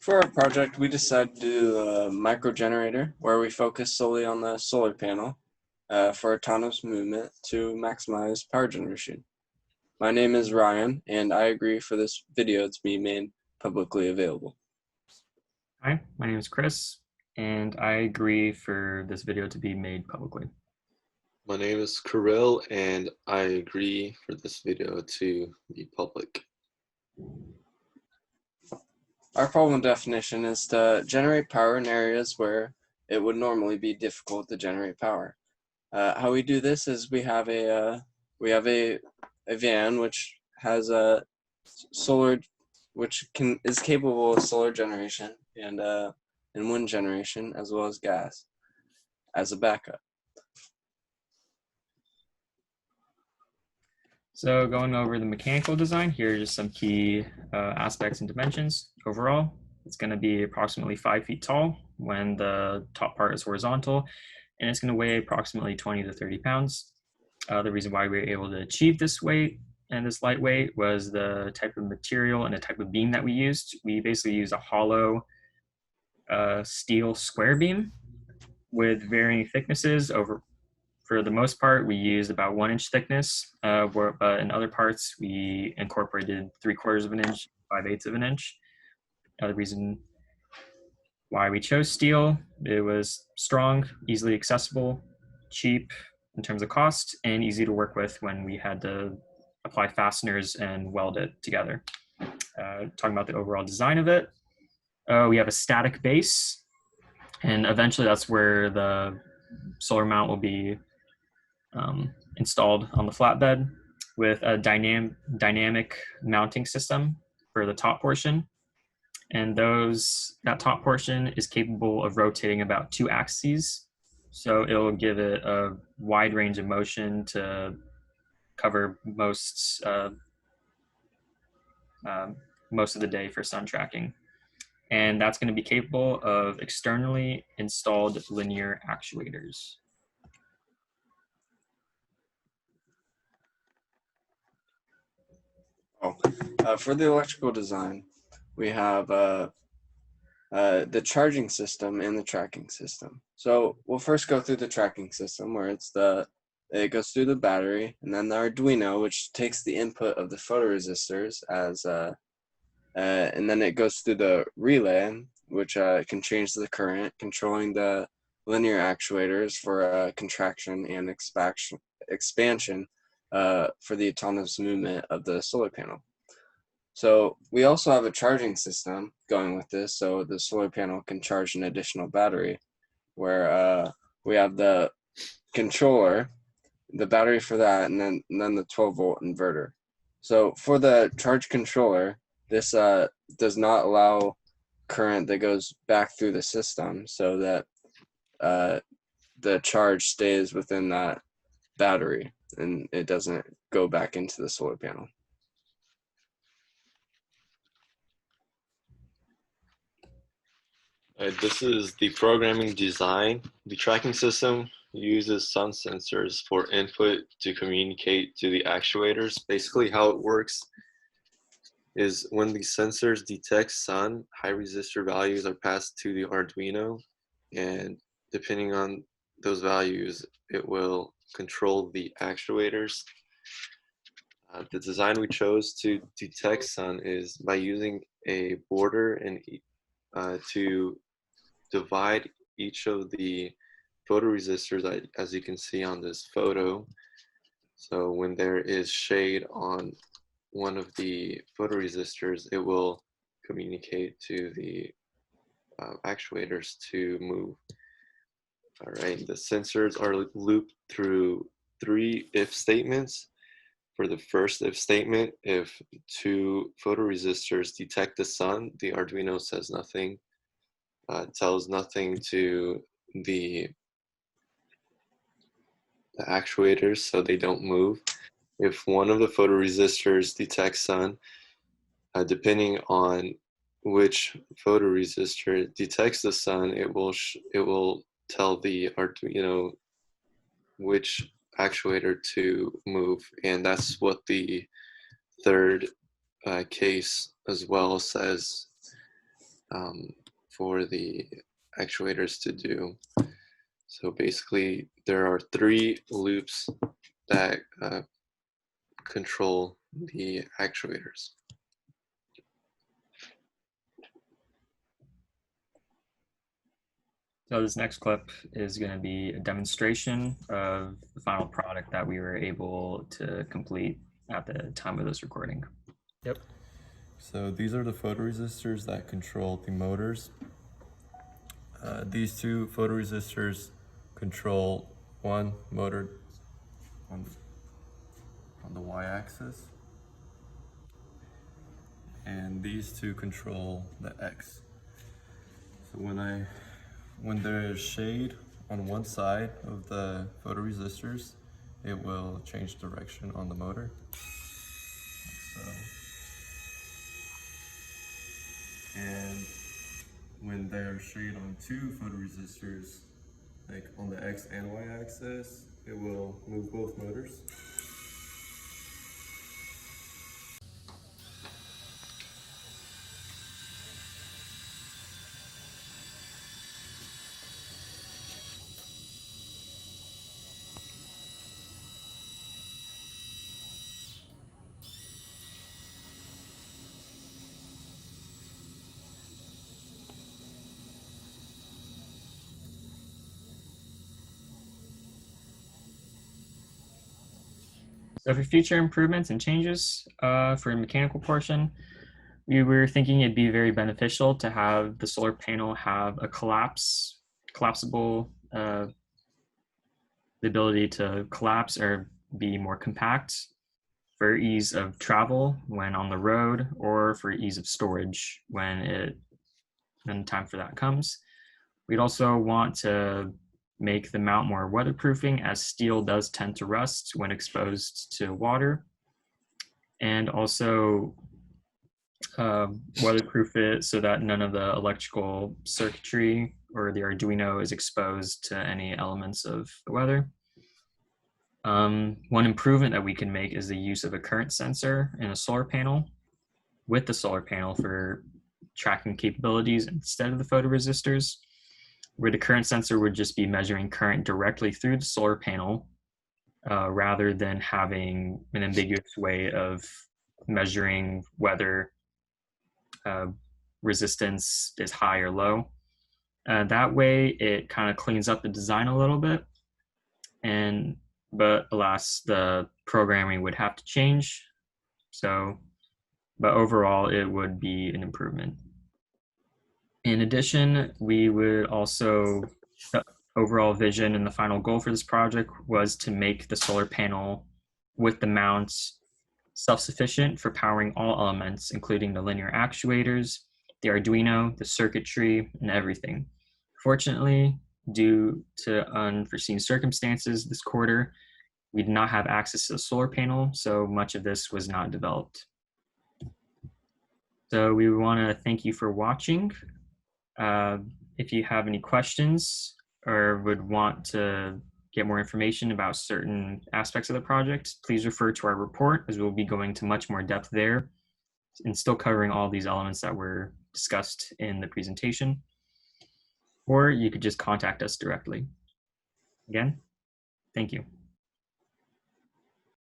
For our project, we decided to do a micro generator where we focus solely on the solar panel for autonomous movement to maximize power generation. My name is Ryan, and I agree for this video to be made publicly available. Hi, my name is Chris, and I agree for this video to be made publicly. My name is Kirill, and I agree for this video to be public. Our problem definition is to generate power in areas where it would normally be difficult to generate power. How we do this is we have a van which has a solar, which is capable of solar generation and wind generation as well as gas as a backup. So going over the mechanical design, here are just some key aspects and dimensions. Overall, it's going to be approximately 5 feet tall when the top part is horizontal, and it's going to weigh approximately 20 to 30 pounds. The reason why we were able to achieve this weight and this lightweight was the type of material and the type of beam that we used. We basically used a hollow steel square beam with varying thicknesses. For the most part, we used about 1 inch thickness, but in other parts, we incorporated 3/4 of an inch, 5/8 of an inch. The reason why we chose steel, it was strong, easily accessible, cheap in terms of cost, and easy to work with when we had to apply fasteners and weld it together. Talking about the overall design of it, we have a static base, and eventually that's where the solar mount will be installed on the flatbed with a dynamic mounting system for the top portion. And that top portion is capable of rotating about 2 axes. So it'll give it a wide range of motion to cover most of the day for sun tracking. And that's going to be capable of externally installed linear actuators. For the electrical design, we have the charging system and the tracking system. So we'll first go through the tracking system, where it goes through the battery, and then the Arduino, which takes the input of the photoresistors and then it goes through the relay, which can change the current, controlling the linear actuators for contraction and expansion for the autonomous movement of the solar panel. So we also have a charging system going with this, so the solar panel can charge an additional battery, where we have the controller, the battery for that, and then the 12-volt inverter. So for the charge controller, this does not allow current that goes back through the system, so that the charge stays within that battery and it doesn't go back into the solar panel. This is the programming design. The tracking system uses sun sensors for input to communicate to the actuators. Basically, how it works is when the sensors detect sun, high resistor values are passed to the Arduino, and depending on those values, it will control the actuators. The design we chose to detect sun is by using a border and to divide each of the photoresistors, as you can see on this photo. So when there is shade on one of the photoresistors, it will communicate to the actuators to move. All right, the sensors are looped through 3 if statements. For the first if statement, if 2 photoresistors detect the sun, the Arduino says nothing. Tells nothing to the actuators, so they don't move. If one of the photoresistors detects sun, depending on which photoresistor detects the sun, it will tell the Arduino which actuator to move, and that's what the third case as well says. for the actuators to do. So basically, there are 3 loops that control the actuators. So this next clip is going to be a demonstration of the final product that we were able to complete at the time of this recording. Yep. So these are the photoresistors that control the motors. These 2 photoresistors control one motor on the y-axis, and these 2 control the x. So when there's shade on one side of the photoresistors, it will change direction on the motor. And when there's shade on 2 photoresistors, like on the X and Y axis, it will move both motors. So for future improvements and changes for the mechanical portion, we were thinking it'd be very beneficial to have the solar panel have a collapsible, the ability to collapse or be more compact for ease of travel when on the road, or for ease of storage when time for that comes. We'd also want to make the mount more weatherproofing, as steel does tend to rust when exposed to water, and also weatherproof it so that none of the electrical circuitry or the Arduino is exposed to any elements of the weather. One improvement that we can make is the use of a current sensor in a solar panel with the solar panel for tracking capabilities instead of the photoresistors, where the current sensor would just be measuring current directly through the solar panel rather than having an ambiguous way of measuring whether resistance is high or low. That way it kind of cleans up the design a little bit, but alas, the programming would have to change. But overall, it would be an improvement. In addition, we would also, the overall vision and the final goal for this project was to make the solar panel with the mount self-sufficient for powering all elements, including the linear actuators, the Arduino, the circuitry, and everything. Fortunately, due to unforeseen circumstances this quarter, we did not have access to the solar panel, so much of this was not developed. So we want to thank you for watching. If you have any questions or would want to get more information about certain aspects of the project, please refer to our report, as we'll be going to much more depth there and still covering all these elements that were discussed in the presentation. Or you could just contact us directly. Again, thank you.